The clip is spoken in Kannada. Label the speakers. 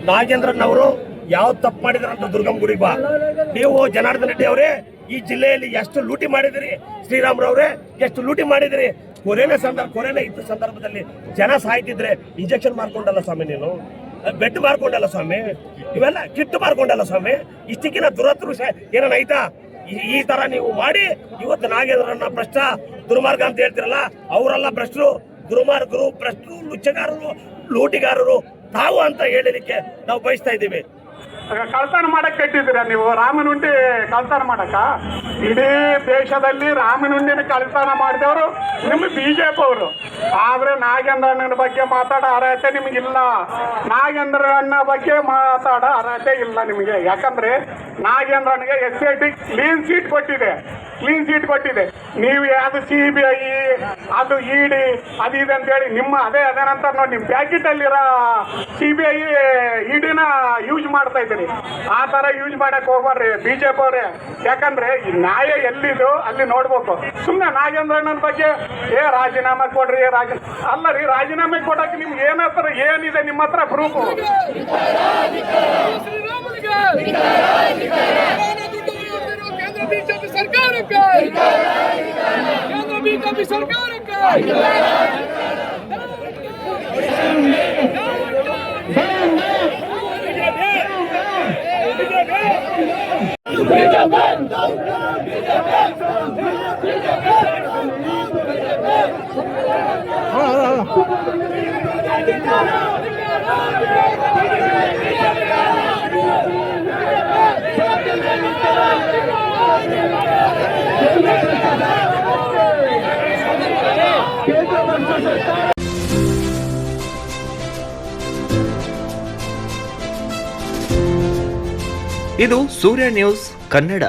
Speaker 1: ನಾಗೇಂದ್ರನ್ ಅವರು ಯಾವ ತಪ್ಪು ಮಾಡಿದ್ರಂತ ದುರ್ಗಮ್ಮ ಗುಡಿಗೆ ಬಾ. ನೀವು ಜನಾರ್ದನ್ ರೆಡ್ಡಿ ಅವರೇ ಈ ಜಿಲ್ಲೆಯಲ್ಲಿ ಎಷ್ಟು ಲೂಟಿ ಮಾಡಿದಿರಿ, ಶ್ರೀರಾಮ್ರವ್ರೆ ಎಷ್ಟು ಲೂಟಿ ಮಾಡಿದಿರಿ. ಕೊರೋನಾ ಇದ್ದ ಸಂದರ್ಭದಲ್ಲಿ ಜನ ಸಾಯ್ತಿದ್ರೆ ಇಂಜೆಕ್ಷನ್ ಮಾರ್ಕೊಂಡಲ್ಲ ಸ್ವಾಮಿ, ನೀನು ಬೆಡ್ ಮಾರ್ಕೊಂಡಲ್ಲ ಸ್ವಾಮಿ, ಇವೆಲ್ಲ ಕಿಟ್ಟು ಮಾರ್ಕೊಂಡಲ್ಲ ಸ್ವಾಮಿ. ಇಷ್ಟಕ್ಕಿನ ದುರದೃಷ್ಟ ಏನನ್ನ ಐತಾ? ಈ ತರ ನೀವು ಮಾಡಿ ಇವತ್ತು ನಾಗೇಂದ್ರನ್ನ ಭ್ರಷ್ಟ ದುರ್ಮಾರ್ಗ ಅಂತ ಹೇಳ್ತಿರಲ್ಲ, ಅವರೆಲ್ಲ ಭ್ರಷ್ಟರು, ದುರ್ಮಾರ್ಗರು, ಭ್ರಷ್ಟರು, ಲುಚ್ಚಗಾರರು, ಲೂಟಿಗಾರರು ತಾವು ಅಂತ ಹೇಳಲಿಕ್ಕೆ ನಾವು ಬಯಸ್ತಾ ಇದ್ದೀವಿ.
Speaker 2: ಕಳ್ತನ ಮಾಡಕ್ ಕಟ್ಟಿದ್ದೀರ ನೀವು ರಾಮನುಂಡಿ ಕಳ್ತನ ಮಾಡಕ? ಇಡೀ ದೇಶದಲ್ಲಿ ರಾಮನುಂಡಿನ ಕಳ್ತನ ಮಾಡಿದವರು ನಿಮ್ಮ ಬಿಜೆಪಿ ಅವರು. ಆದ್ರೆ ನಾಗೇಂದ್ರಣ್ಣನ ಬಗ್ಗೆ ಮಾತಾಡೋ ಅರ್ಹತೆ ನಿಮಗಿಲ್ಲ. ನಾಗೇಂದ್ರಣ್ಣ ಬಗ್ಗೆ ಮಾತಾಡೋ ಅರ್ಹತೆ ಇಲ್ಲ ನಿಮಗೆ. ಯಾಕಂದ್ರೆ ನಾಗೇಂದ್ರನಿಗೆ SIT ಕ್ಲೀನ್ ಚೀಟ್ ಕೊಟ್ಟಿದೆ. ನೀವು ಯಾವುದು CBI ಅದು ED ಅದು ಇದೆ ಅಂತೇಳಿ ನಿಮ್ಮ ಅದೇನಂತ ನೋಡಿ, ನಿಮ್ಮ ಪ್ಯಾಕೆಟ್ ಅಲ್ಲಿರೋ CBI EDನ ಯೂಸ್ ಮಾಡ್ತಾ ಇದ್ದೀರಿ. ಆ ತರ ಯೂಸ್ ಮಾಡಕ್ ಹೋಗ್ಬಾರ್ರಿ ಬಿಜೆಪಿ ಅವ್ರೆ. ಯಾಕಂದ್ರೆ ಈ ನ್ಯಾಯ ಎಲ್ಲಿದು ಅಲ್ಲಿ ನೋಡ್ಬೇಕು. ಸುಮ್ಮನೆ ನಾಗೇಂದ್ರಣ್ಣನ ಬಗ್ಗೆ ರಾಜೀನಾಮೆ ಕೊಡ್ರಿ ಅಲ್ಲ ರೀ, ರಾಜೀನಾಮೆ ಕೊಡಕ್ಕೆ ನಿಮ್ಗೆ ಏನಿದೆ ನಿಮ್ಮ ಹತ್ರ ಪ್ರೂಫ್?
Speaker 3: बीजेपी सरकार का केंद्र बीजेपी सरकार का
Speaker 4: ಇದು ಸೂರ್ಯ ನ್ಯೂಸ್ ಕನ್ನಡ.